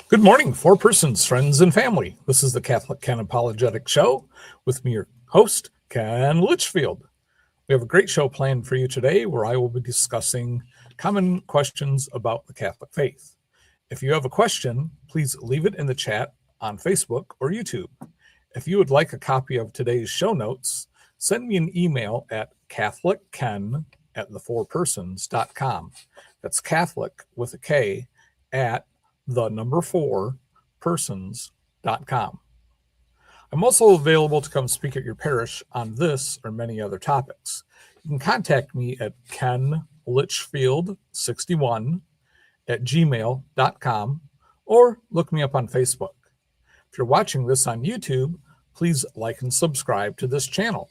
Good morning, four persons, friends, and family. This is the Catholic Ken Apologetic Show with me, your host, Ken Litchfield. We have a great show planned for you today where I will be discussing common questions about the Catholic faith. If you have a question, please leave it in the chat on Facebook or YouTube. If you would like a copy of today's show notes, send me an email at catholicken@the4persons.com. That's Catholic with a K at the4persons.com. I'm also available to come speak at your parish on this or many other topics. You can contact me at kenlitchfield61@gmail.com or look me up on Facebook. If you're watching this on YouTube, please like and subscribe to this channel.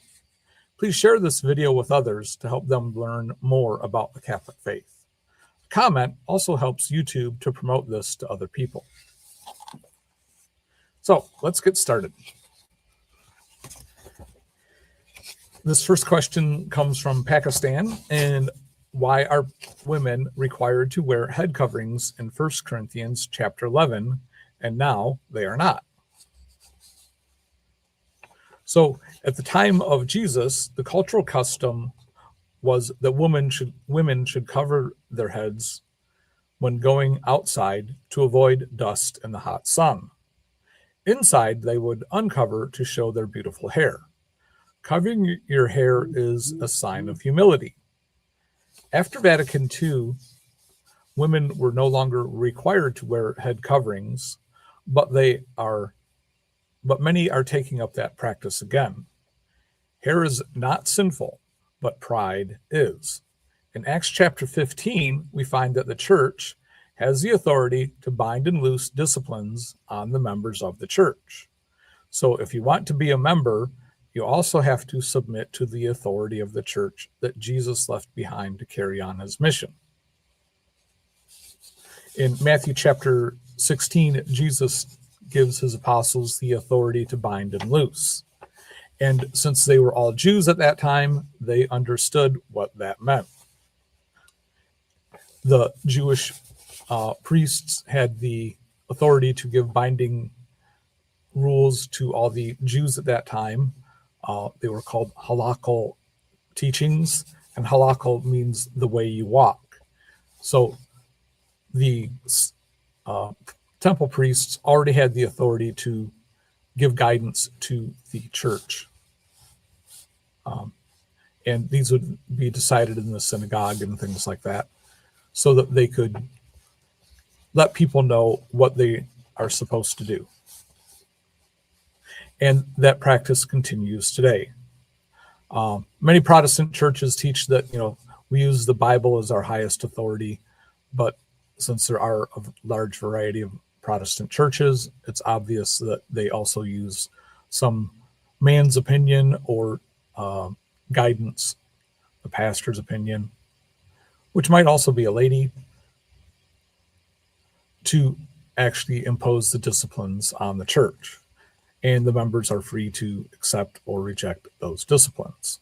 Please share this video with others to help them learn more about the Catholic faith. A comment also helps YouTube to promote this to other people. So let's get started. This first question comes from Pakistan. And why are women required to wear head coverings in 1 Corinthians chapter 11, and now they are not? So at the time of Jesus, the cultural custom was that women should cover their heads when going outside to avoid dust and the hot sun. Inside, they would uncover to show their beautiful hair. Covering your hair is a sign of humility. After Vatican II, women were no longer required to wear head coverings, but many are taking up that practice again. Hair is not sinful, but pride is. In Acts chapter 15, we find that the church has the authority to bind and loose disciplines on the members of the church. So if you want to be a member, you also have to submit to the authority of the church that Jesus left behind to carry on his mission. In Matthew chapter 16, Jesus gives his apostles the authority to bind and loose. And since they were all Jews at that time, they understood what that meant. The Jewish priests had the authority to give binding rules to all the Jews at that time. They were called halakhic teachings, and halakha means the way you walk. So the temple priests already had the authority to give guidance to the church. And these would be decided in the synagogue and things like that, so that they could let people know what they are supposed to do. And that practice continues today. Many Protestant churches teach that, we use the Bible as our highest authority, but since there are a large variety of Protestant churches, it's obvious that they also use some man's opinion or guidance, the pastor's opinion, which might also be a lady, to actually impose the disciplines on the church. And the members are free to accept or reject those disciplines.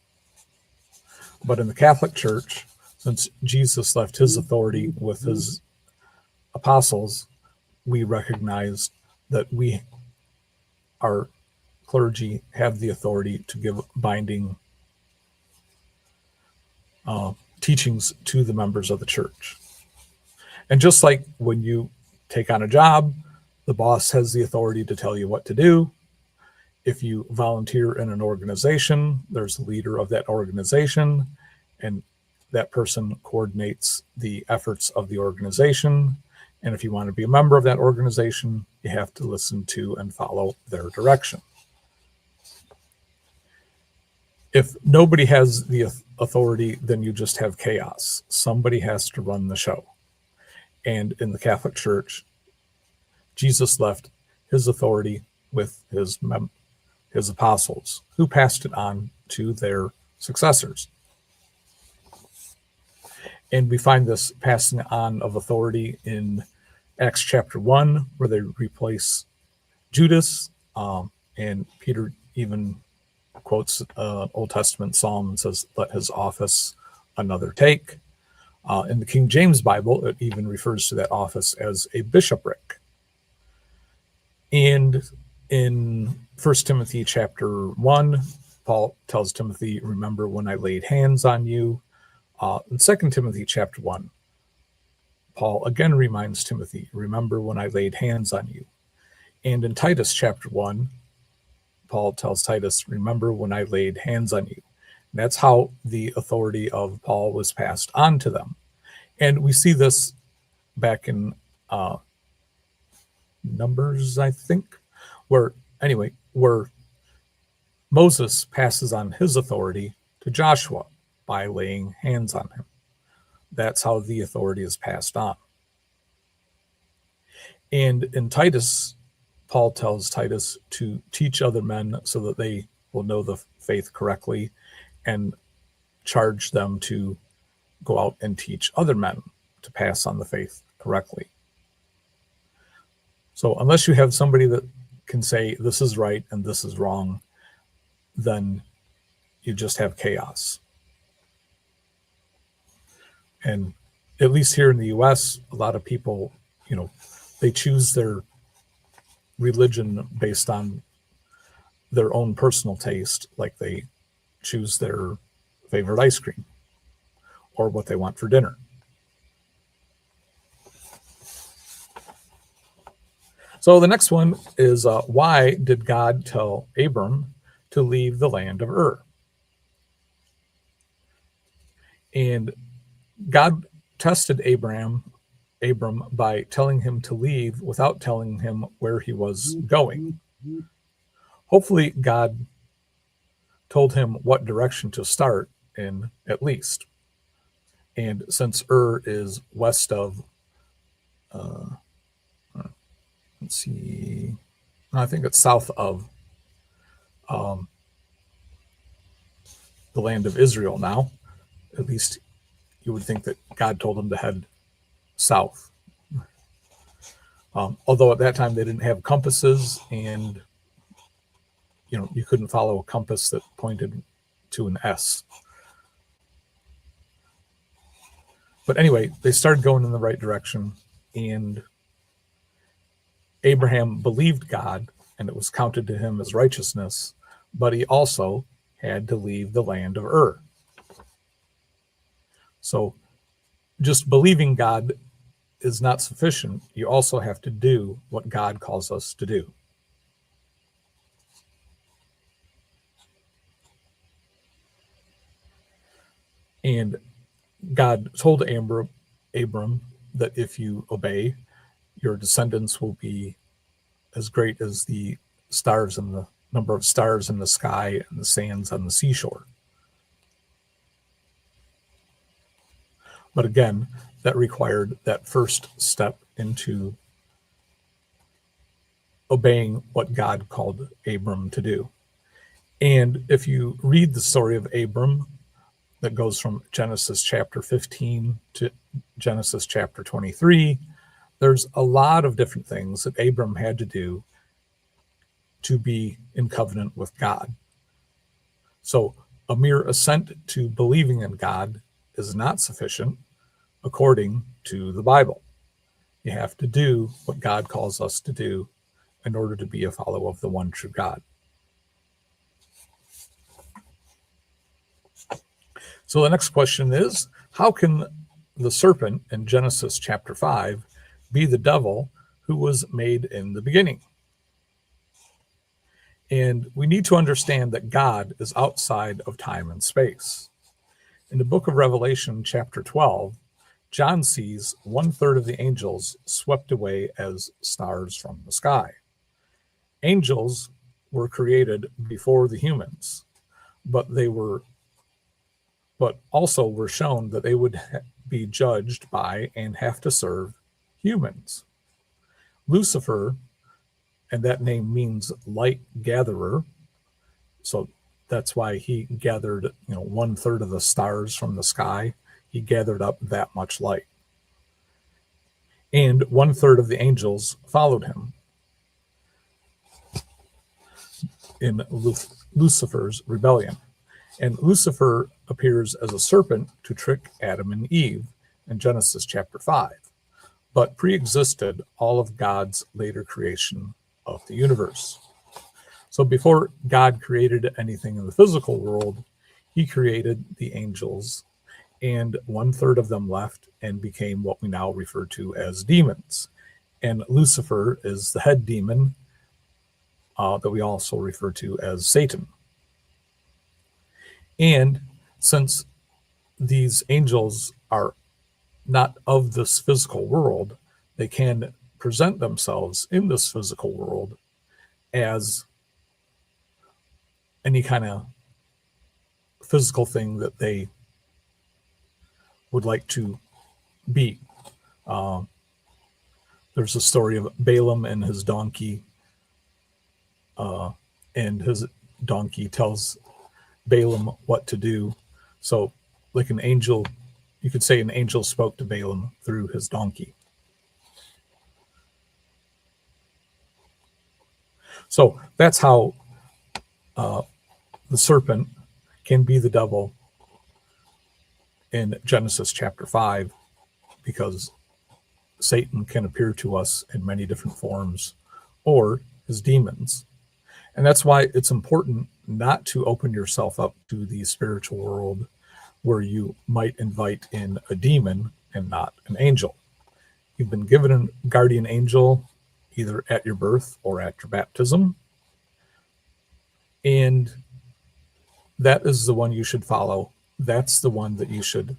But in the Catholic Church, since Jesus left his authority with his apostles, we recognize that our clergy, have the authority to give binding teachings to the members of the church. And just like when you take on a job, the boss has the authority to tell you what to do. If you volunteer in an organization, there's a leader of that organization, and that person coordinates the efforts of the organization. And if you want to be a member of that organization, you have to listen to and follow their direction. If nobody has the authority, then you just have chaos. Somebody has to run the show. And in the Catholic Church, Jesus left his authority with his apostles, who passed it on to their successors. And we find this passing on of authority in Acts chapter 1, where they replace Judas, and Peter even quotes an Old Testament psalm and says, "Let his office another take." In the King James Bible, it even refers to that office as a bishopric. And in 1 Timothy chapter 1, Paul tells Timothy, remember when I laid hands on you. In 2 Timothy chapter 1, Paul again reminds Timothy, remember when I laid hands on you. And in Titus chapter 1, Paul tells Titus, remember when I laid hands on you. And that's how the authority of Paul was passed on to them. And we see this back in Numbers, I think, where Moses passes on his authority to Joshua by laying hands on him. That's how the authority is passed on. And in Titus, Paul tells Titus to teach other men so that they will know the faith correctly, and charge them to go out and teach other men to pass on the faith correctly. So unless you have somebody that can say this is right and this is wrong, then you just have chaos. And at least here in the US, a lot of people, they choose their religion based on their own personal taste, like they choose their favorite ice cream or what they want for dinner. So the next one is, why did God tell Abram to leave the land of Ur? And God tested Abram by telling him to leave without telling him where he was going. Hopefully, God told him what direction to start in, at least. And since Ur is west of, let's see, I think it's south of the land of Israel now, at least you would think that God told him to head south. Although at that time they didn't have compasses, and you couldn't follow a compass that pointed to an S. But anyway, they started going in the right direction, and Abraham believed God, and it was counted to him as righteousness, but he also had to leave the land of Ur. So just believing God is not sufficient. You also have to do what God calls us to do. And God told Abram that if you obey, your descendants will be as great as the stars and the number of stars in the sky and the sands on the seashore. But again, that required that first step into obeying what God called Abram to do. And if you read the story of Abram, that goes from Genesis chapter 15 to Genesis chapter 23, there's a lot of different things that Abram had to do to be in covenant with God. So a mere assent to believing in God is not sufficient according to the Bible. You have to do what God calls us to do in order to be a follower of the one true God. So the next question is, how can the serpent in Genesis chapter 5 be the devil who was made in the beginning? And we need to understand that God is outside of time and space. In the book of Revelation chapter 12, John sees 1/3 of the angels swept away as stars from the sky. Angels were created before the humans, but also were shown that they would be judged by and have to serve humans. Lucifer, and that name means light gatherer, so that's why he gathered 1/3 of the stars from the sky. He gathered up that much light. And 1/3 of the angels followed him in Lucifer's rebellion. And Lucifer appears as a serpent to trick Adam and Eve in Genesis chapter 5, but pre-existed all of God's later creation of the universe. So before God created anything in the physical world, he created the angels, and 1/3 of them left and became what we now refer to as demons. And Lucifer is the head demon that we also refer to as Satan. And since these angels are not of this physical world, they can present themselves in this physical world as any kind of physical thing that they would like to be. There's a story of Balaam and his donkey, and his donkey tells Balaam what to do. So, like an angel, you could say an angel spoke to Balaam through his donkey. So that's how the serpent can be the devil in Genesis chapter 5, because Satan can appear to us in many different forms, or as demons. And that's why it's important not to open yourself up to the spiritual world where you might invite in a demon and not an angel. You've been given a guardian angel either at your birth or at your baptism, and that is the one you should follow. That's the one that you should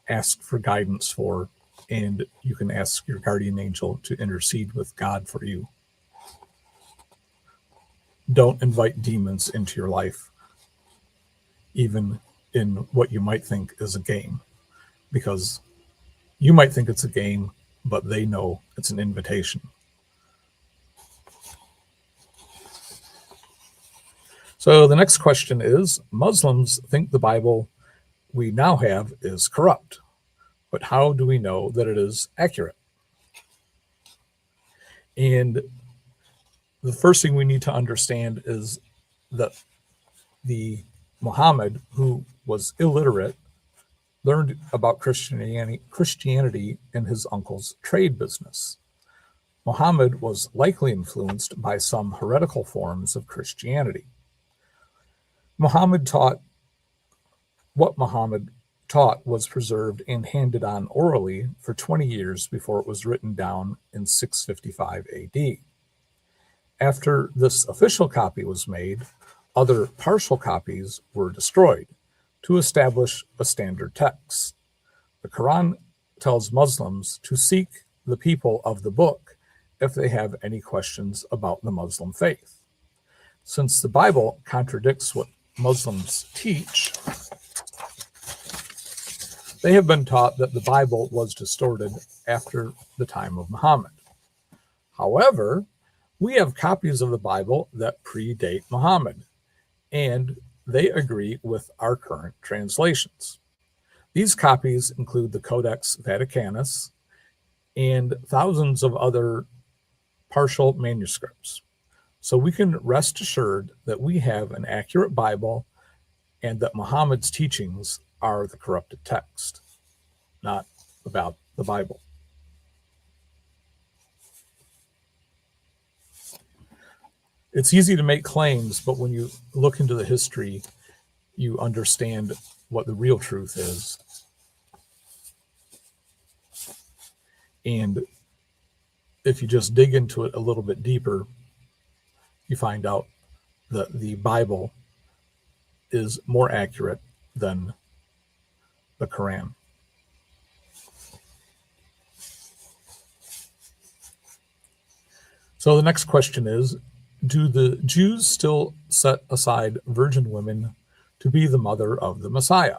ask for guidance for, and you can ask your guardian angel to intercede with God for you. Don't invite demons into your life, even in what you might think is a game, because you might think it's a game, but they know it's an invitation. So the next question is, Muslims think the Bible we now have is corrupt, but how do we know that it is accurate? And the first thing we need to understand is that the Muhammad, who was illiterate, learned about Christianity in his uncle's trade business. Muhammad was likely influenced by some heretical forms of Christianity. What Muhammad taught was preserved and handed on orally for 20 years before it was written down in 655 AD. After this official copy was made, other partial copies were destroyed to establish a standard text. The Quran tells Muslims to seek the people of the book if they have any questions about the Muslim faith. Since the Bible contradicts what Muslims teach, they have been taught that the Bible was distorted after the time of Muhammad. However, we have copies of the Bible that predate Muhammad, and they agree with our current translations. These copies include the Codex Vaticanus and thousands of other partial manuscripts. So we can rest assured that we have an accurate Bible and that Muhammad's teachings are the corrupted text, not about the Bible. It's easy to make claims, but when you look into the history, you understand what the real truth is. And if you just dig into it a little bit deeper, you find out that the Bible is more accurate than the Quran. So the next question is, do the Jews still set aside virgin women to be the mother of the Messiah?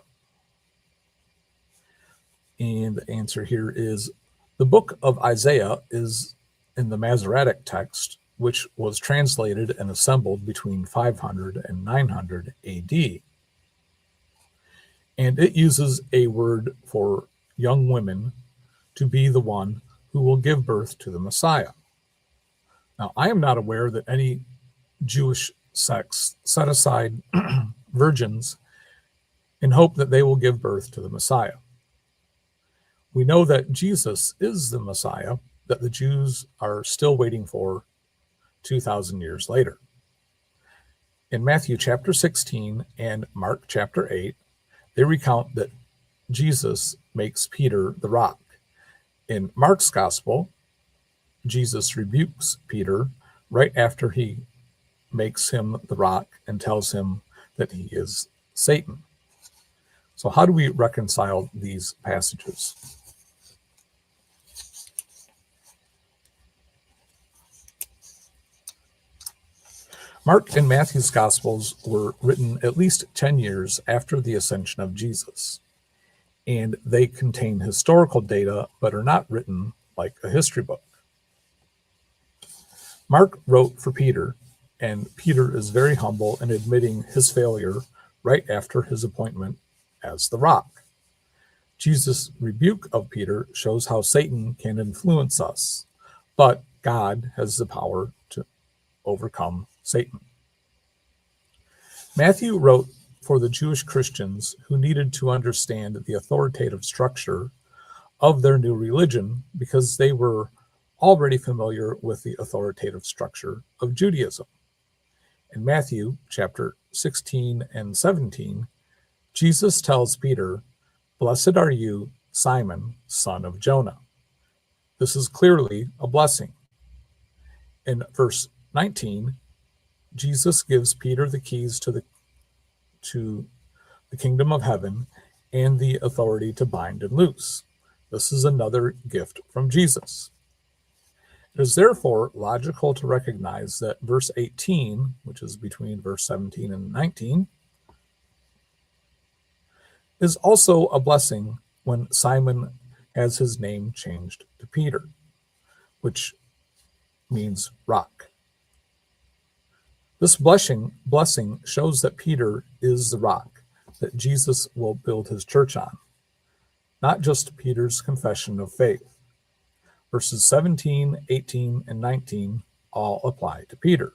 And the answer here is the book of Isaiah is in the Masoretic text, which was translated and assembled between 500 and 900 AD. And it uses a word for young women to be the one who will give birth to the Messiah. Now, I am not aware that any Jewish sects set aside virgins in hope that they will give birth to the Messiah. We know that Jesus is the Messiah that the Jews are still waiting for 2,000 years later. In Matthew chapter 16 and Mark chapter 8, they recount that Jesus makes Peter the rock. In Mark's gospel, Jesus rebukes Peter right after he makes him the rock and tells him that he is Satan. So how do we reconcile these passages? Mark and Matthew's Gospels were written at least 10 years after the ascension of Jesus, and they contain historical data but are not written like a history book. Mark wrote for Peter, and Peter is very humble in admitting his failure right after his appointment as the rock. Jesus' rebuke of Peter shows how Satan can influence us, but God has the power to overcome Satan. Matthew wrote for the Jewish Christians who needed to understand the authoritative structure of their new religion because they were already familiar with the authoritative structure of Judaism. In Matthew chapter 16 and 17, Jesus tells Peter, "Blessed are you, Simon, son of Jonah." This is clearly a blessing. In verse 19, Jesus gives Peter the keys to the kingdom of heaven and the authority to bind and loose. This is another gift from Jesus. It is therefore logical to recognize that verse 18, which is between verse 17 and 19, is also a blessing when Simon has his name changed to Peter, which means rock. This blessing shows that Peter is the rock that Jesus will build his church on, not just Peter's confession of faith. Verses 17, 18, and 19 all apply to Peter.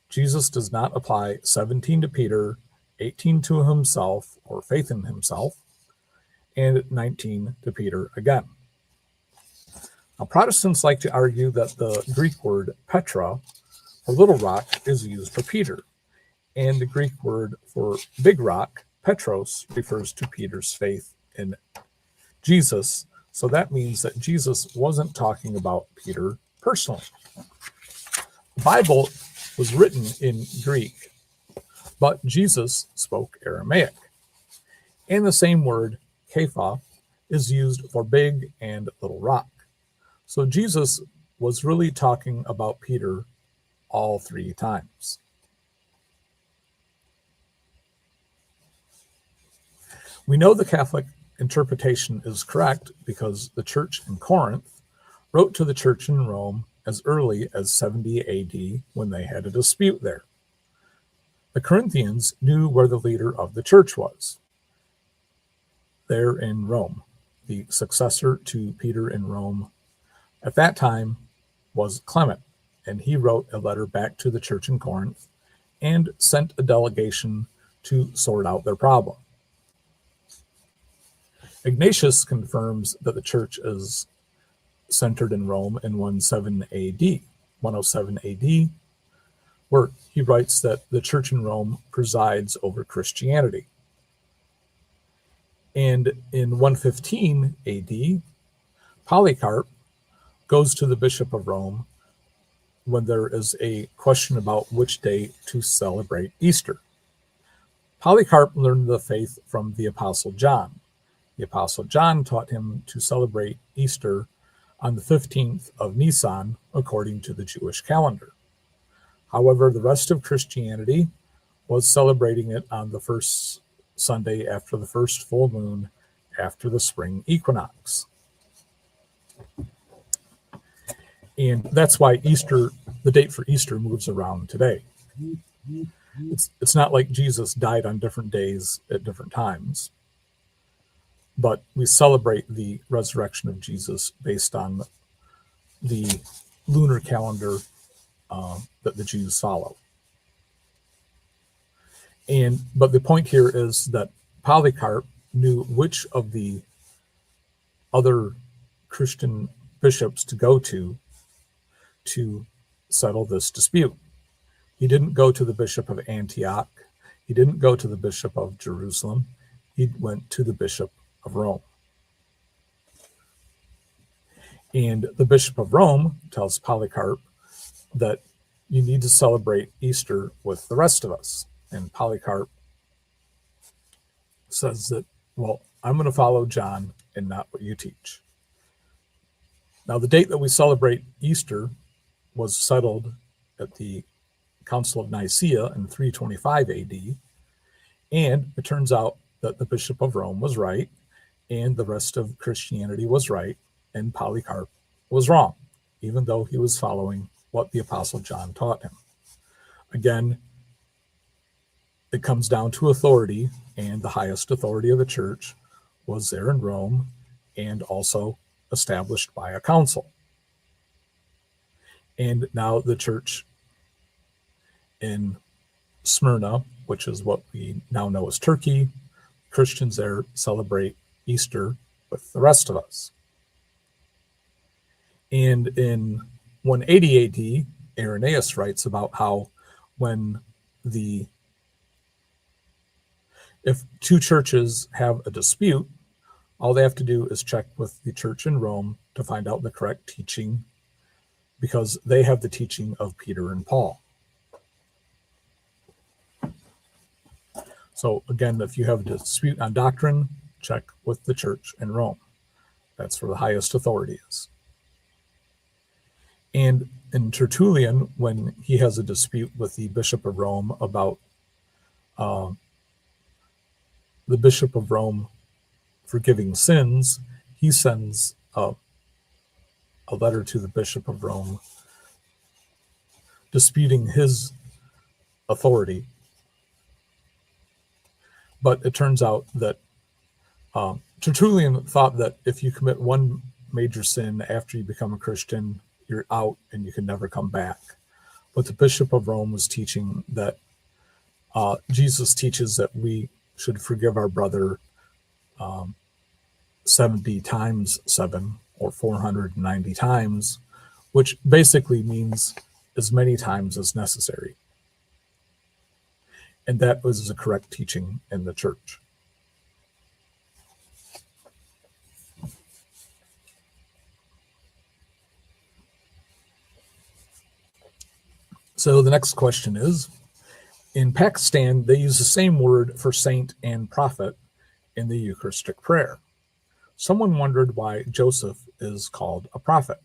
Jesus does not apply 17 to Peter, 18 to himself or faith in himself, and 19 to Peter again. Now, Protestants like to argue that the Greek word Petra, or little rock, is used for Peter, and the Greek word for big rock, Petros, refers to Peter's faith in Jesus. So that means that Jesus wasn't talking about Peter personally. The Bible was written in Greek, but Jesus spoke Aramaic. And the same word, Kepha, is used for big and little rock. So Jesus was really talking about Peter all three times. We know the Catholic interpretation is correct because the church in Corinth wrote to the church in Rome as early as 70 AD when they had a dispute there. The Corinthians knew where the leader of the church was, there in Rome. The successor to Peter in Rome at that time was Clement, and he wrote a letter back to the church in Corinth and sent a delegation to sort out their problem. Ignatius confirms that the church is centered in Rome in 107 AD, where he writes that the church in Rome presides over Christianity. And in 115 AD, Polycarp goes to the Bishop of Rome when there is a question about which day to celebrate Easter. Polycarp learned the faith from the Apostle John. The Apostle John taught him to celebrate Easter on the 15th of Nisan, according to the Jewish calendar. However, the rest of Christianity was celebrating it on the first Sunday after the first full moon after the spring equinox. And that's why Easter, the date for Easter, moves around today. It's not like Jesus died on different days at different times, but we celebrate the resurrection of Jesus based on the lunar calendar that the Jews follow. But the point here is that Polycarp knew which of the other Christian bishops to go to settle this dispute. He didn't go to the bishop of Antioch. He didn't go to the bishop of Jerusalem. He went to the bishop of Rome. And the bishop of Rome tells Polycarp that you need to celebrate Easter with the rest of us. And Polycarp says that, well, I'm going to follow John and not what you teach. Now, the date that we celebrate Easter was settled at the Council of Nicaea in 325 AD, and it turns out that the Bishop of Rome was right, and the rest of Christianity was right, and Polycarp was wrong, even though he was following what the Apostle John taught him. Again, it comes down to authority, and the highest authority of the church was there in Rome, and also established by a council. And now the church in Smyrna, which is what we now know as Turkey, Christians there celebrate Easter with the rest of us. And in 180 AD, Irenaeus writes about how if two churches have a dispute, all they have to do is check with the church in Rome to find out the correct teaching, because they have the teaching of Peter and Paul. So again, if you have a dispute on doctrine, check with the church in Rome. That's where the highest authority is. And in Tertullian, when he has a dispute with the Bishop of Rome about the Bishop of Rome forgiving sins, he sends a letter to the Bishop of Rome disputing his authority. But it turns out that Tertullian thought that if you commit one major sin after you become a Christian, you're out and you can never come back. But the Bishop of Rome was teaching that Jesus teaches that we should forgive our brother 70 times 7, or 490 times, which basically means as many times as necessary. And that was the correct teaching in the church. So the next question is, in Pakistan, they use the same word for saint and prophet in the Eucharistic prayer. Someone wondered why Joseph is called a prophet.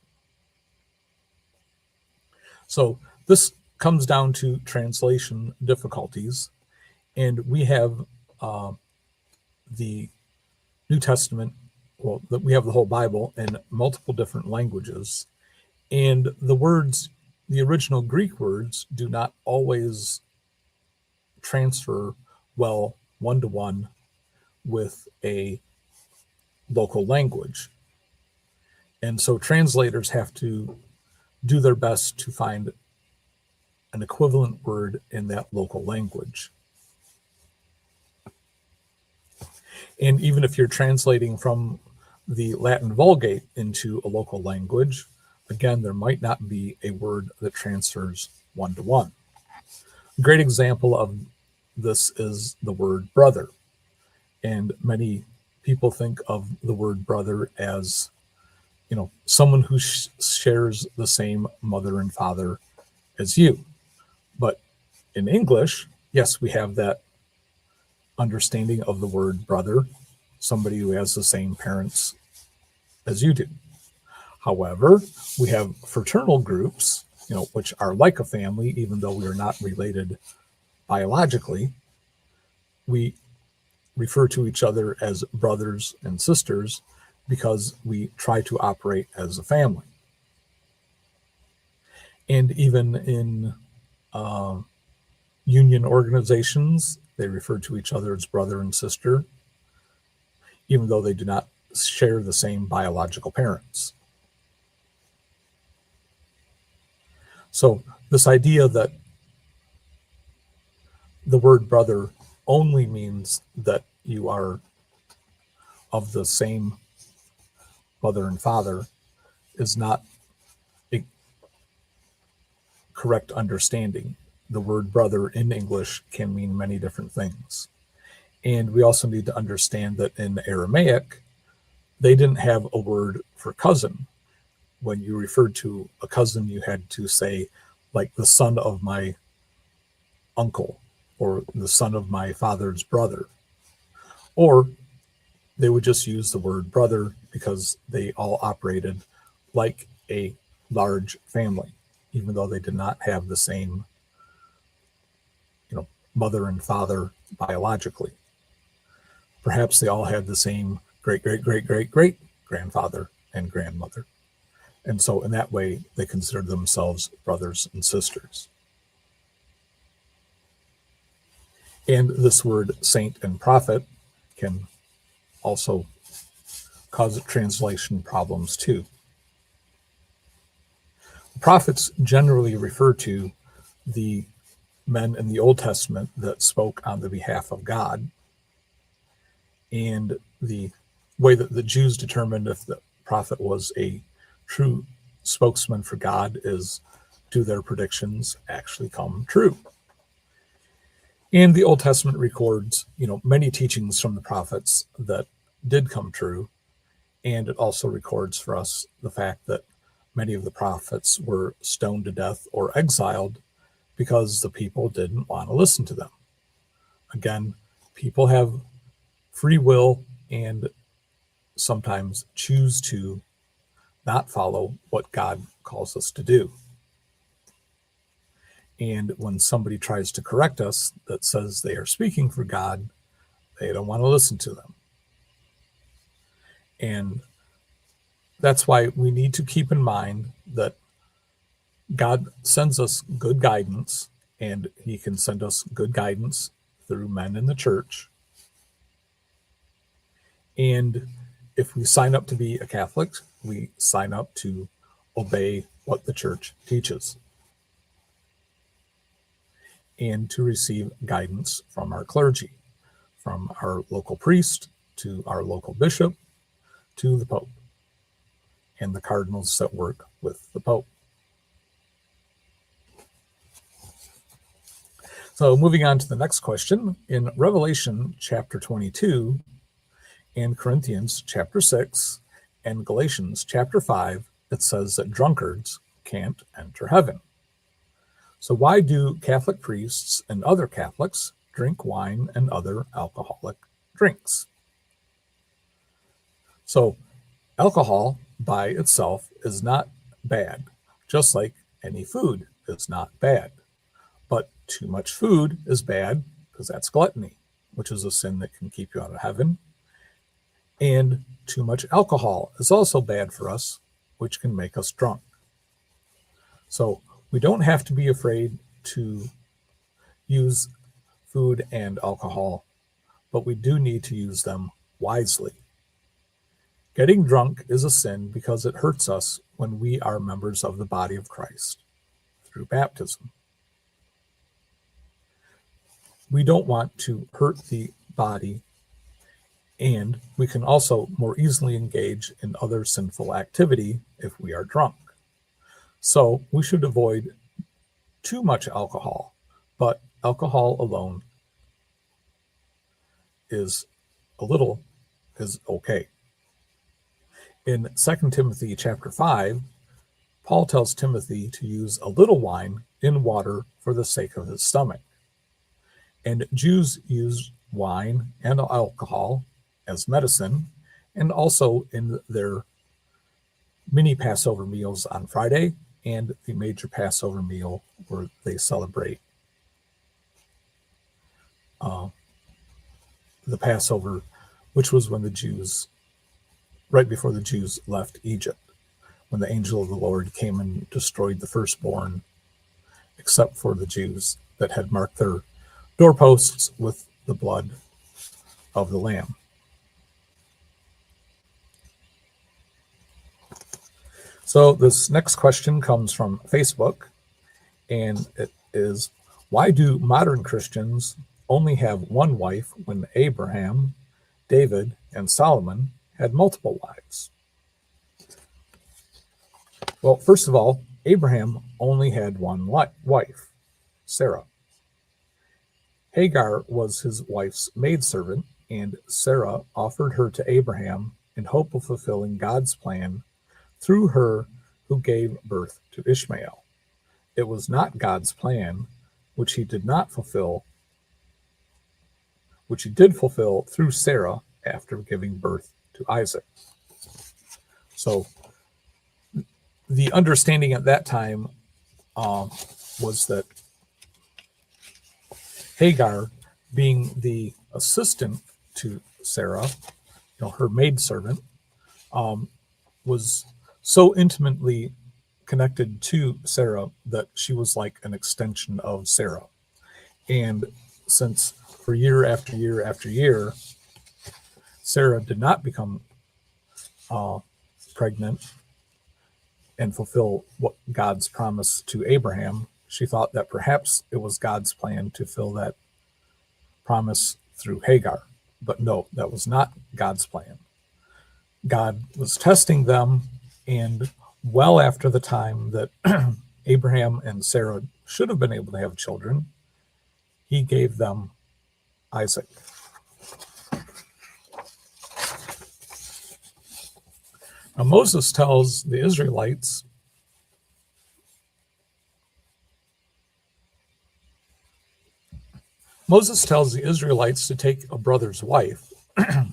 So this comes down to translation difficulties, and we have the New Testament, we have the whole Bible in multiple different languages, and the original Greek words do not always transfer well one-to-one with a local language. And so translators have to do their best to find an equivalent word in that local language. And even if you're translating from the Latin Vulgate into a local language, again, there might not be a word that transfers one-to-one. A great example of this is the word brother. And many people think of the word brother as, someone who shares the same mother and father as you. But in English, yes, we have that understanding of the word brother, somebody who has the same parents as you do. However, we have fraternal groups, which are like a family, even though we are not related biologically. We refer to each other as brothers and sisters because we try to operate as a family. And even in union organizations, they refer to each other as brother and sister, even though they do not share the same biological parents. So this idea that the word brother only means that you are of the same mother and father is not correct understanding. The word brother in English can mean many different things. And we also need to understand that in Aramaic, they didn't have a word for cousin. When you referred to a cousin, you had to say, like, the son of my uncle, or the son of my father's brother. Or they would just use the word brother because they all operated like a large family, even though they did not have the same, mother and father biologically. Perhaps they all had the same great, great, great, great, great grandfather and grandmother. And so in that way, they considered themselves brothers and sisters. And this word saint and prophet can also cause translation problems too. Prophets generally refer to the men in the Old Testament that spoke on the behalf of God. And the way that the Jews determined if the prophet was a true spokesman for God is, do their predictions actually come true? And the Old Testament records, many teachings from the prophets that did come true. And it also records for us the fact that many of the prophets were stoned to death or exiled because the people didn't want to listen to them. Again, people have free will and sometimes choose to not follow what God calls us to do. And when somebody tries to correct us that says they are speaking for God, they don't want to listen to them. And that's why we need to keep in mind that God sends us good guidance, and he can send us good guidance through men in the church. And if we sign up to be a Catholic, we sign up to obey what the church teaches and to receive guidance from our clergy, from our local priest to our local bishop to the Pope and the cardinals that work with the Pope. So moving on to the next question, in Revelation chapter 22 and Corinthians chapter 6 and Galatians chapter 5, it says that drunkards can't enter heaven. So why do Catholic priests and other Catholics drink wine and other alcoholic drinks? So alcohol by itself is not bad, just like any food is not bad. But too much food is bad because that's gluttony, which is a sin that can keep you out of heaven. And too much alcohol is also bad for us, which can make us drunk. So we don't have to be afraid to use food and alcohol, but we do need to use them wisely. Getting drunk is a sin because it hurts us when we are members of the body of Christ through baptism. We don't want to hurt the body, and we can also more easily engage in other sinful activity if we are drunk. So we should avoid too much alcohol, but alcohol alone is okay. In 2 Timothy chapter 5, Paul tells Timothy to use a little wine in water for the sake of his stomach. And Jews use wine and alcohol as medicine, and also in their mini Passover meals on Friday and the major Passover meal where they celebrate the Passover, which was when the Jews, right before the Jews left Egypt, when the angel of the Lord came and destroyed the firstborn, except for the Jews that had marked their doorposts with the blood of the Lamb. So this next question comes from Facebook, and it is, why do modern Christians only have one wife when Abraham, David, and Solomon had multiple wives? Well, first of all, Abraham only had one wife, Sarah. Hagar was his wife's maidservant, and Sarah offered her to Abraham in hope of fulfilling God's plan through her who gave birth to Ishmael. It was not God's plan, which he did not fulfill, which he did fulfill through Sarah after giving birth to Isaac. So the understanding at that time was that Hagar, being the assistant to Sarah, her maidservant, was so intimately connected to Sarah that she was like an extension of Sarah. And since for year after year after year, Sarah did not become pregnant and fulfill what God's promise to Abraham, she thought that perhaps it was God's plan to fill that promise through Hagar. But no, that was not God's plan. God was testing them, and well after the time that Abraham and Sarah should have been able to have children, he gave them Isaac. Now, Moses tells the Israelites to take a brother's wife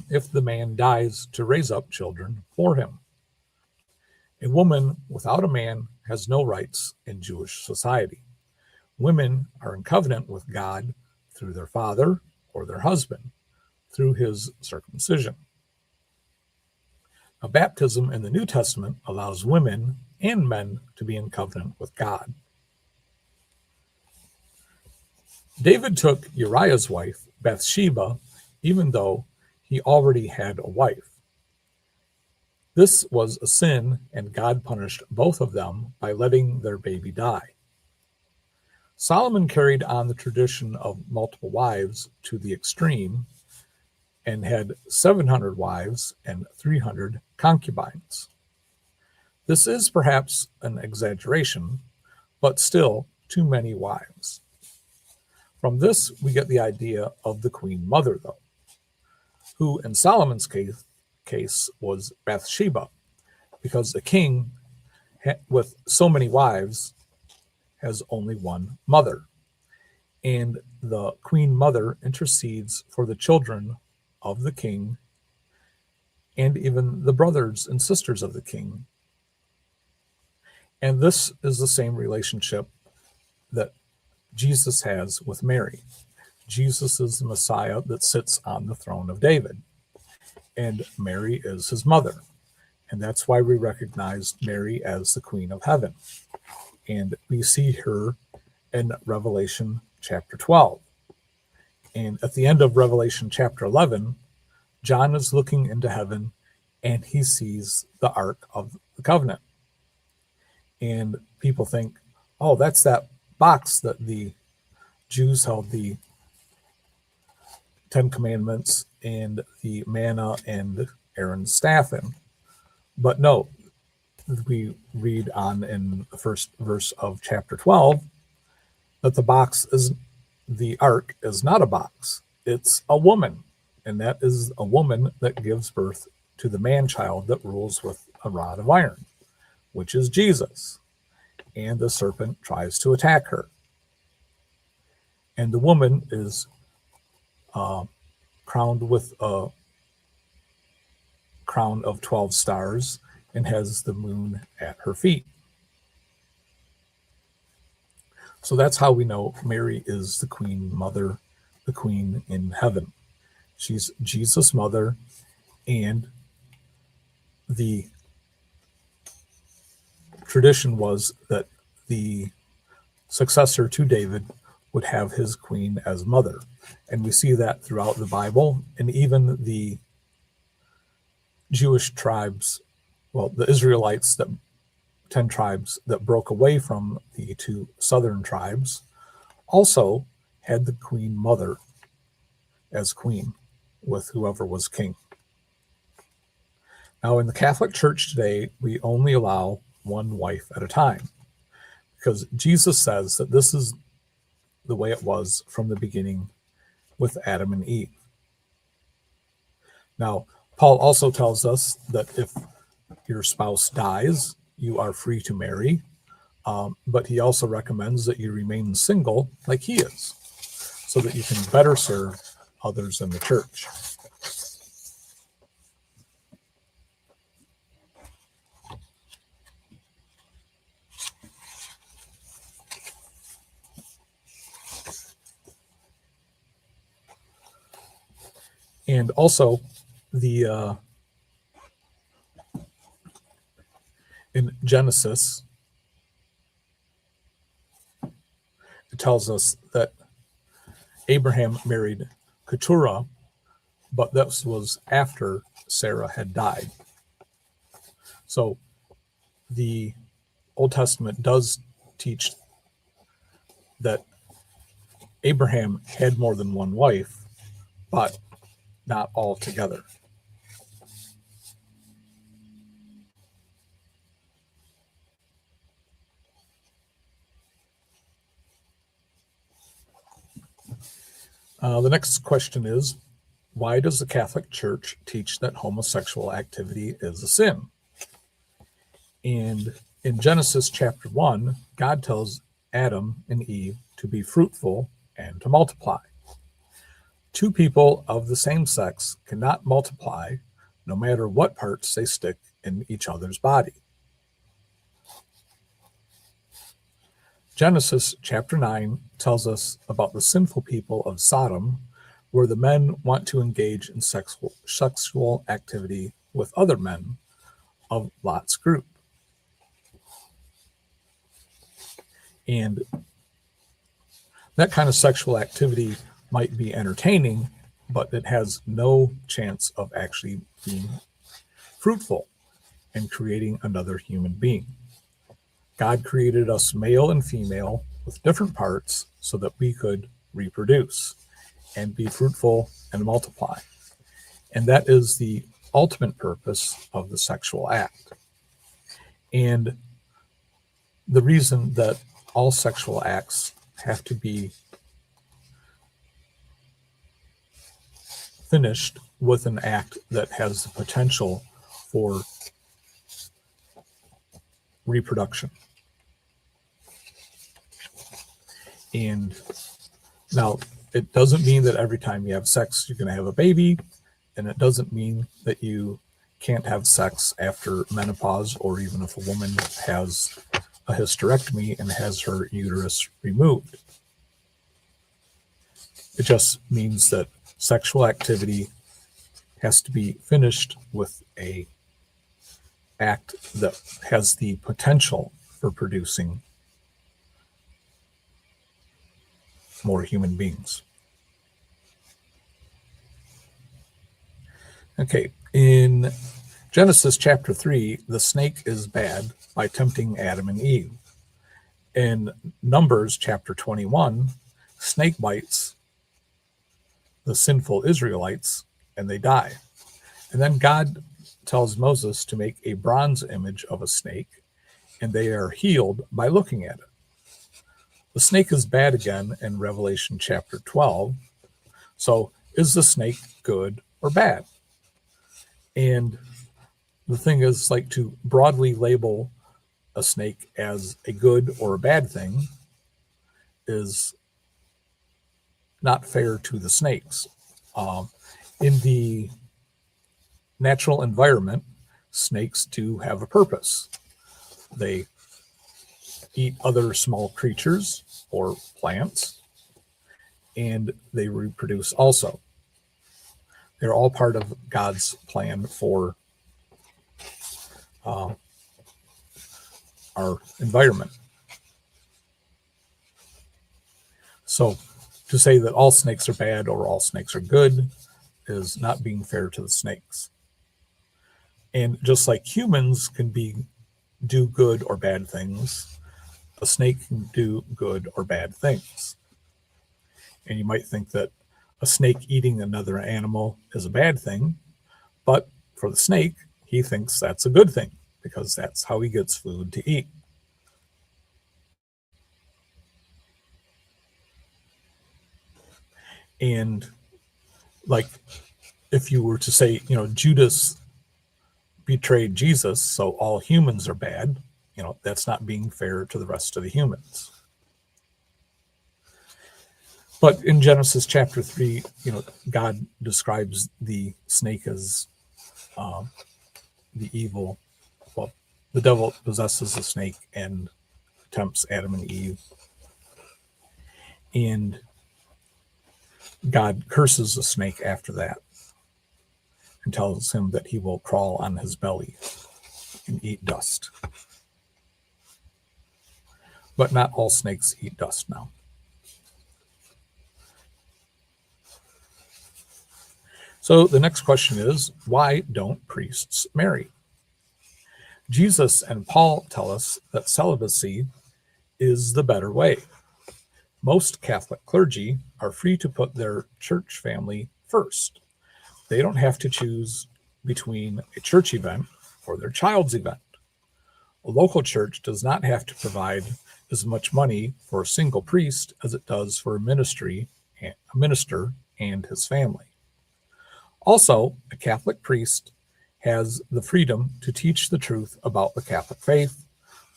if the man dies to raise up children for him. A woman without a man has no rights in Jewish society. Women are in covenant with God through their father or their husband, through his circumcision. Now, baptism in the New Testament allows women and men to be in covenant with God. David took Uriah's wife, Bathsheba, even though he already had a wife. This was a sin, and God punished both of them by letting their baby die. Solomon carried on the tradition of multiple wives to the extreme and had 700 wives and 300 concubines. This is perhaps an exaggeration, but still too many wives. From this, we get the idea of the Queen Mother, though, who in Solomon's case was Bathsheba, because the king with so many wives has only one mother. And the Queen Mother intercedes for the children of the king and even the brothers and sisters of the king. And this is the same relationship that Jesus has with Mary. Jesus is the Messiah that sits on the throne of David, and Mary is his mother. And that's why we recognize Mary as the Queen of Heaven. And we see her in Revelation chapter 12. And at the end of Revelation chapter 11, John is looking into heaven and he sees the Ark of the Covenant. And people think, oh, that's that box that the Jews held the Ten Commandments and the manna and Aaron's staff in. But no, we read on in the first verse of chapter 12 that the ark is not a box, it's a woman. And that is a woman that gives birth to the man-child that rules with a rod of iron, which is Jesus. And the serpent tries to attack her. And the woman is crowned with a crown of 12 stars and has the moon at her feet. So that's how we know Mary is the Queen Mother, the Queen in heaven. She's Jesus' mother, and the tradition was that the successor to David would have his queen as mother. And we see that throughout the Bible, and even the Jewish tribes, well, the Israelites, 10 tribes that broke away from the two southern tribes, also had the Queen Mother as queen with whoever was king. Now, in the Catholic Church today, we only allow one wife at a time. because Jesus says that this is the way it was from the beginning with Adam and Eve. Now, Paul also tells us that if your spouse dies, you are free to marry, but he also recommends that you remain single like he is, so that you can better serve others in the church. And also, in Genesis, it tells us that Abraham married Keturah, but this was after Sarah had died. So the Old Testament does teach that Abraham had more than one wife, but not all together. The next question is, why does the Catholic Church teach that homosexual activity is a sin? And in Genesis chapter 1, God tells Adam and Eve to be fruitful and to multiply. Two people of the same sex cannot multiply no matter what parts they stick in each other's body. Genesis chapter 9 tells us about the sinful people of Sodom, where the men want to engage in sexual activity with other men of Lot's group. And that kind of sexual activity might be entertaining, but it has no chance of actually being fruitful and creating another human being. God created us male and female with different parts so that we could reproduce and be fruitful and multiply. And that is the ultimate purpose of the sexual act. And the reason that all sexual acts have to be finished with an act that has the potential for reproduction. And now, it doesn't mean that every time you have sex, you're going to have a baby, and it doesn't mean that you can't have sex after menopause, or even if a woman has a hysterectomy and has her uterus removed. It just means that sexual activity has to be finished with an act that has the potential for producing more human beings. Okay, in Genesis chapter 3, the snake is bad by tempting Adam and Eve. In Numbers chapter 21, snake bites the sinful Israelites and they die. And then God tells Moses to make a bronze image of a snake, and they are healed by looking at it. The snake is bad again in Revelation chapter 12. So is the snake good or bad? And the thing is, like, to broadly label a snake as a good or a bad thing is not fair to the snakes. In the natural environment, snakes do have a purpose. They eat other small creatures or plants, and they reproduce also. They're all part of God's plan for our environment. So to say that all snakes are bad or all snakes are good is not being fair to the snakes. And just like humans can do good or bad things, a snake can do good or bad things. And you might think that a snake eating another animal is a bad thing, but for the snake, he thinks that's a good thing because that's how he gets food to eat. And like, if you were to say, Judas betrayed Jesus, so all humans are bad, that's not being fair to the rest of the humans. But in Genesis chapter 3, God describes the snake as the evil. Well, the devil possesses the snake and tempts Adam and Eve. And God curses the snake after that and tells him that he will crawl on his belly and eat dust. But not all snakes eat dust now. So the next question is, why don't priests marry? Jesus and Paul tell us that celibacy is the better way. Most Catholic clergy are free to put their church family first. They don't have to choose between a church event or their child's event. A local church does not have to provide as much money for a single priest as it does for a minister and his family. Also, a Catholic priest has the freedom to teach the truth about the Catholic faith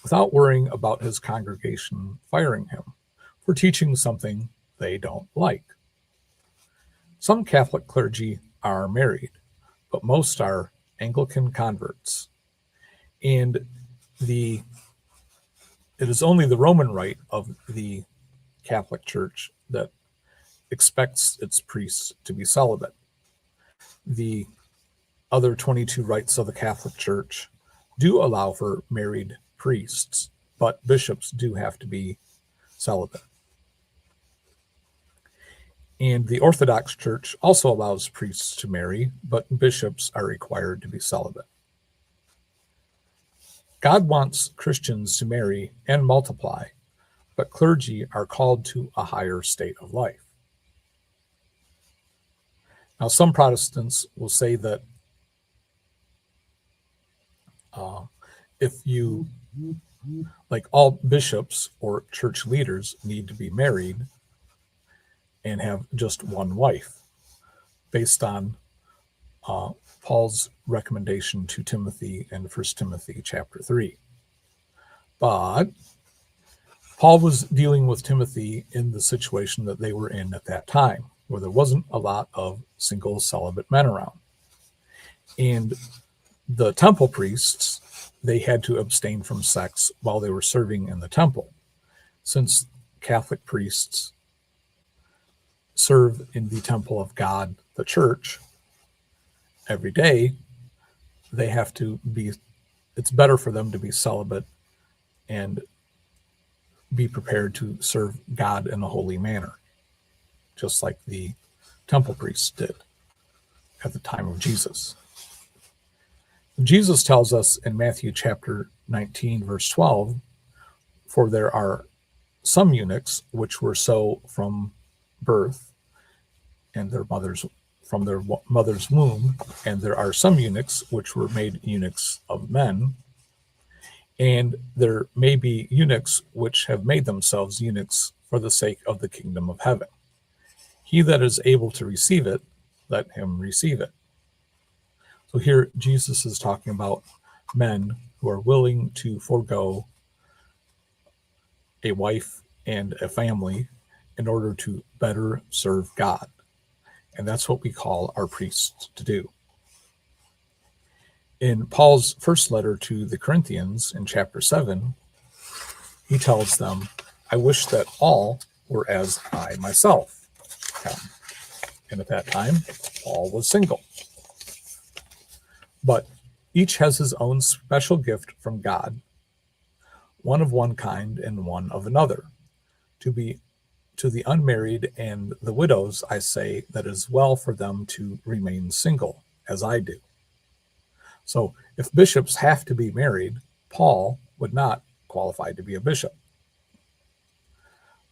without worrying about his congregation firing him for teaching something they don't like. Some Catholic clergy are married, but most are Anglican converts. And it is only the Roman rite of the Catholic Church that expects its priests to be celibate. The other 22 rites of the Catholic Church do allow for married priests, but bishops do have to be celibate. And the Orthodox Church also allows priests to marry, but bishops are required to be celibate. God wants Christians to marry and multiply, but clergy are called to a higher state of life. Now, some Protestants will say that all bishops or church leaders need to be married and have just one wife, based on Paul's recommendation to Timothy in 1 Timothy chapter 3. But Paul was dealing with Timothy in the situation that they were in at that time, where there wasn't a lot of single celibate men around. And the temple priests, they had to abstain from sex while they were serving in the temple. Since Catholic priests serve in the temple of God, the church, every day, it's better for them to be celibate and be prepared to serve God in a holy manner, just like the temple priests did at the time of Jesus. Jesus tells us in Matthew chapter 19, verse 12, for there are some eunuchs which were so from birth and from their mother's womb, and there are some eunuchs which were made eunuchs of men, and there may be eunuchs which have made themselves eunuchs for the sake of the kingdom of heaven. He that is able to receive it, let him receive it. So here Jesus is talking about men who are willing to forego a wife and a family in order to better serve God. And that's what we call our priests to do. In Paul's first letter to the Corinthians in chapter 7, he tells them, I wish that all were as I myself am. And at that time, Paul was single. But each has his own special gift from God, one of one kind and one of another. To the unmarried and the widows, I say that it is well for them to remain single, as I do. So if bishops have to be married, Paul would not qualify to be a bishop.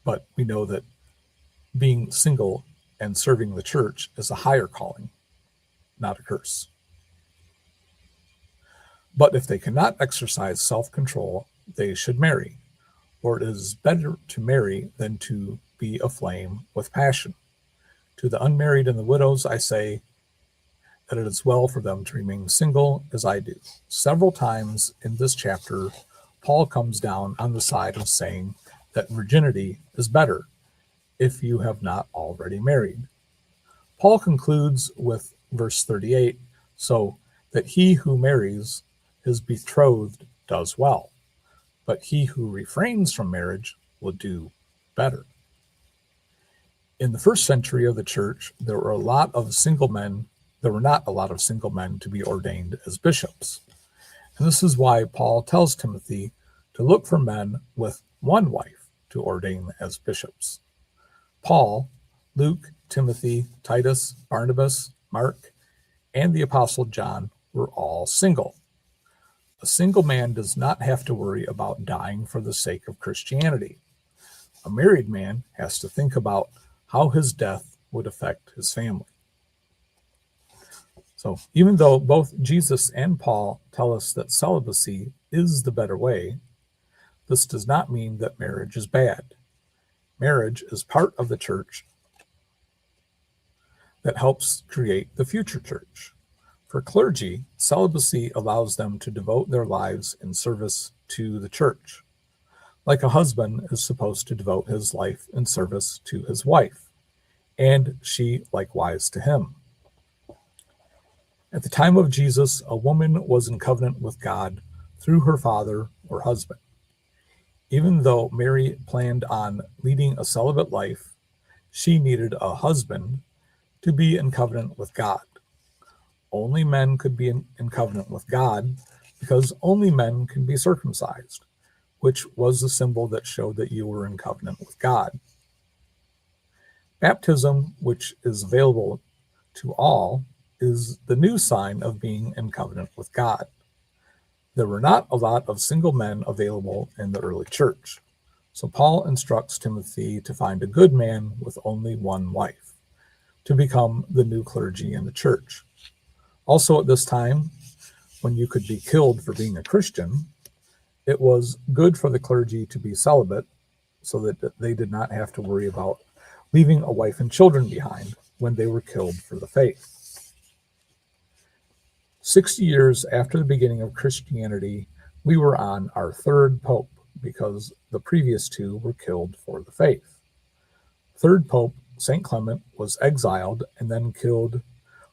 But we know that being single and serving the church is a higher calling, not a curse. But if they cannot exercise self-control, they should marry, for it is better to marry than to be aflame with passion. To the unmarried and the widows, I say that it is well for them to remain single as I do. Several times in this chapter, Paul comes down on the side of saying that virginity is better if you have not already married. Paul concludes with verse 38, so that he who marries his betrothed does well, but he who refrains from marriage will do better. In the first century of the church, there were not a lot of single men to be ordained as bishops. And this is why Paul tells Timothy to look for men with one wife to ordain as bishops. Paul, Luke, Timothy, Titus, Barnabas, Mark, and the Apostle John were all single. A single man does not have to worry about dying for the sake of Christianity. A married man has to think about how his death would affect his family. So even though both Jesus and Paul tell us that celibacy is the better way, this does not mean that marriage is bad. Marriage is part of the church that helps create the future church. For clergy, celibacy allows them to devote their lives in service to the church, like a husband is supposed to devote his life in service to his wife, and she likewise to him. At the time of Jesus, a woman was in covenant with God through her father or husband. Even though Mary planned on leading a celibate life, she needed a husband to be in covenant with God. Only men could be in covenant with God because only men can be circumcised, which was the symbol that showed that you were in covenant with God. Baptism, which is available to all, is the new sign of being in covenant with God. There were not a lot of single men available in the early church, so Paul instructs Timothy to find a good man with only one wife, to become the new clergy in the church. Also at this time, when you could be killed for being a Christian, it was good for the clergy to be celibate so that they did not have to worry about leaving a wife and children behind when they were killed for the faith. 60 years after the beginning of Christianity, we were on our third pope because the previous two were killed for the faith. Third pope, St. Clement, was exiled and then killed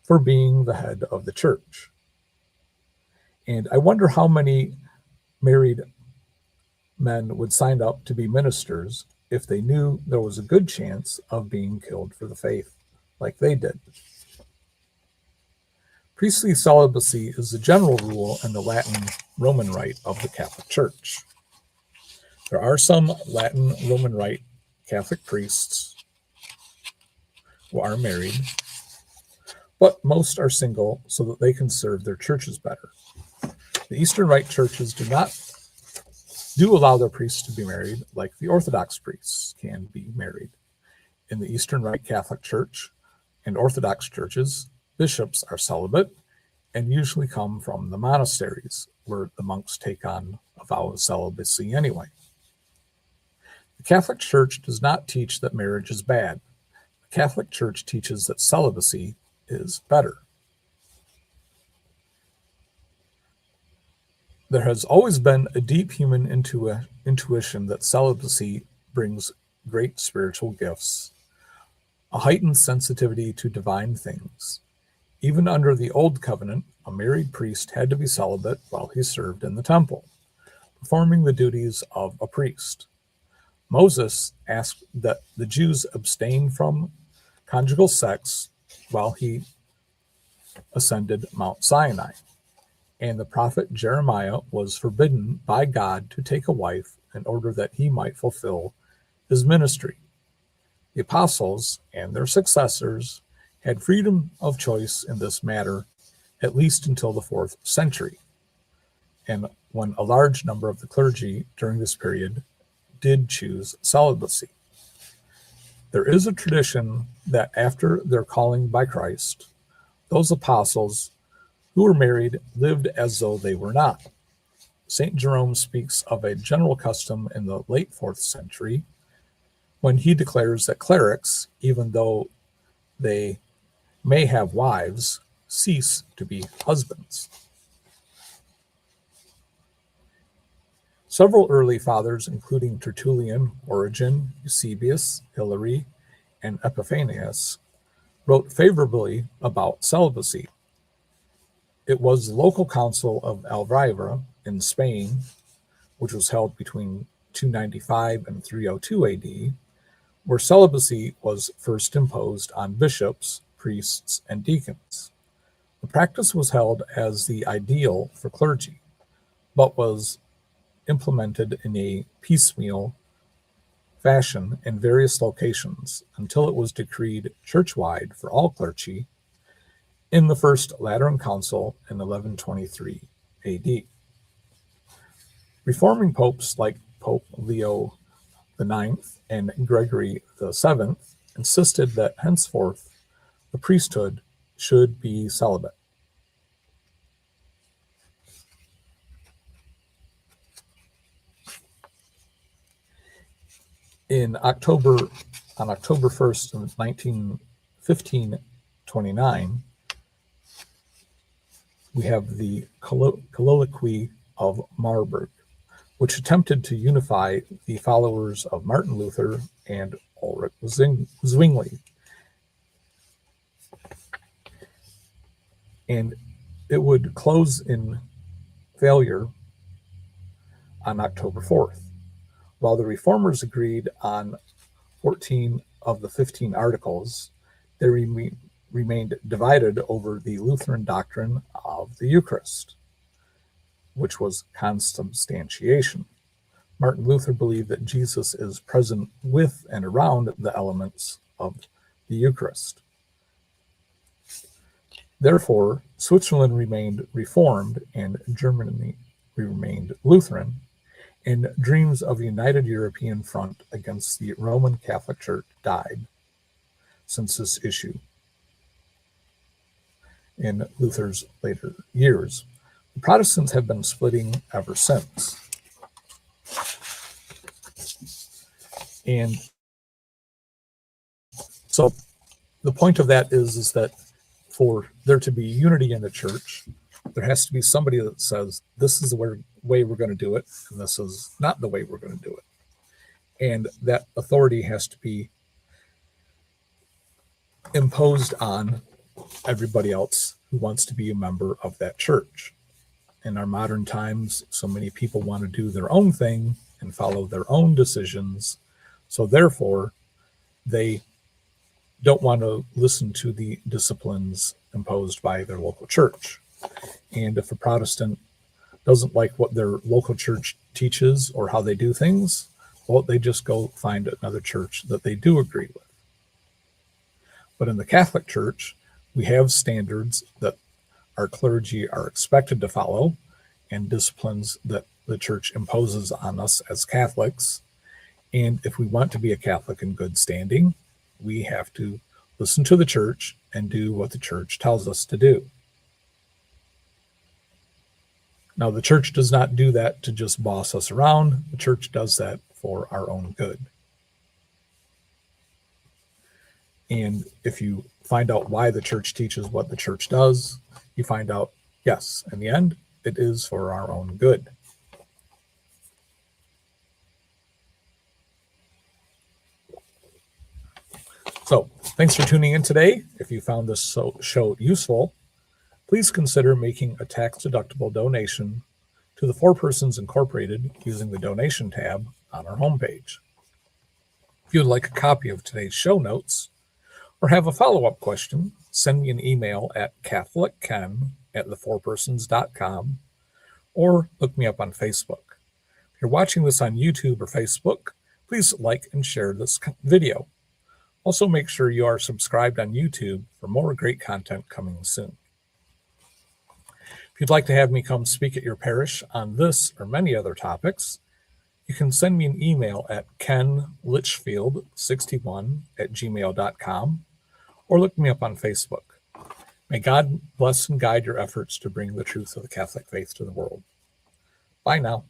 for being the head of the church. And I wonder how many married men would sign up to be ministers if they knew there was a good chance of being killed for the faith like they did. Priestly celibacy is the general rule in the Latin Roman Rite of the Catholic Church. There are some Latin Roman Rite Catholic priests who are married, but most are single so that they can serve their churches better. The Eastern Rite churches do allow their priests to be married, like the Orthodox priests can be married. In the Eastern Rite Catholic Church and Orthodox churches, bishops are celibate and usually come from the monasteries, where the monks take on a vow of celibacy anyway. The Catholic Church does not teach that marriage is bad. The Catholic Church teaches that celibacy is better. There has always been a deep human intuition that celibacy brings great spiritual gifts, a heightened sensitivity to divine things. Even under the Old Covenant, a married priest had to be celibate while he served in the temple, performing the duties of a priest. Moses asked that the Jews abstain from conjugal sex while he ascended Mount Sinai, and the prophet Jeremiah was forbidden by God to take a wife in order that he might fulfill his ministry. The apostles and their successors had freedom of choice in this matter, at least until the 4th century, and when a large number of the clergy during this period did choose celibacy. There is a tradition that after their calling by Christ, those apostles who were married lived as though they were not. St. Jerome speaks of a general custom in the late 4th century when he declares that clerics, even though they may have wives cease to be husbands. Several early fathers, including Tertullian, Origen, Eusebius, Hilary, and Epiphanius, wrote favorably about celibacy. It was the local council of Alvira in Spain, which was held between 295 and 302 AD, where celibacy was first imposed on bishops, priests, and deacons. The practice was held as the ideal for clergy, but was implemented in a piecemeal fashion in various locations until it was decreed church-wide for all clergy in the First Lateran Council in 1123 AD. Reforming popes like Pope Leo IX and Gregory VII insisted that henceforth the priesthood should be celibate. On October 1st, 1529, we have the Colloquy of Marburg, which attempted to unify the followers of Martin Luther and Ulrich Zwingli. And it would close in failure on October 4th. While the reformers agreed on 14 of the 15 articles, they remained divided over the Lutheran doctrine of the Eucharist, which was consubstantiation. Martin Luther believed that Jesus is present with and around the elements of the Eucharist. Therefore, Switzerland remained Reformed and Germany remained Lutheran, and dreams of a united European front against the Roman Catholic Church died since this issue. In Luther's later years, the Protestants have been splitting ever since. And so the point of that is that for there to be unity in the church, there has to be somebody that says, this is the way we're going to do it, and this is not the way we're going to do it. And that authority has to be imposed on everybody else who wants to be a member of that church. In our modern times, so many people want to do their own thing and follow their own decisions. So therefore, they don't want to listen to the disciplines imposed by their local church. And if a Protestant doesn't like what their local church teaches or how they do things, well, they just go find another church that they do agree with. But in the Catholic Church, we have standards that our clergy are expected to follow and disciplines that the church imposes on us as Catholics. And if we want to be a Catholic in good standing, we have to listen to the church and do what the church tells us to do. Now, the church does not do that to just boss us around. The church does that for our own good. And if you find out why the church teaches what the church does, you find out, yes, in the end, it is for our own good. So, thanks for tuning in today. If you found this show useful, please consider making a tax-deductible donation to the Four Persons Incorporated using the donation tab on our homepage. If you would like a copy of today's show notes or have a follow-up question, send me an email at catholicken@thefourpersons.com or look me up on Facebook. If you're watching this on YouTube or Facebook, please like and share this video. Also, make sure you are subscribed on YouTube for more great content coming soon. If you'd like to have me come speak at your parish on this or many other topics, you can send me an email at kenlichfield61@gmail.com or look me up on Facebook. May God bless and guide your efforts to bring the truth of the Catholic faith to the world. Bye now.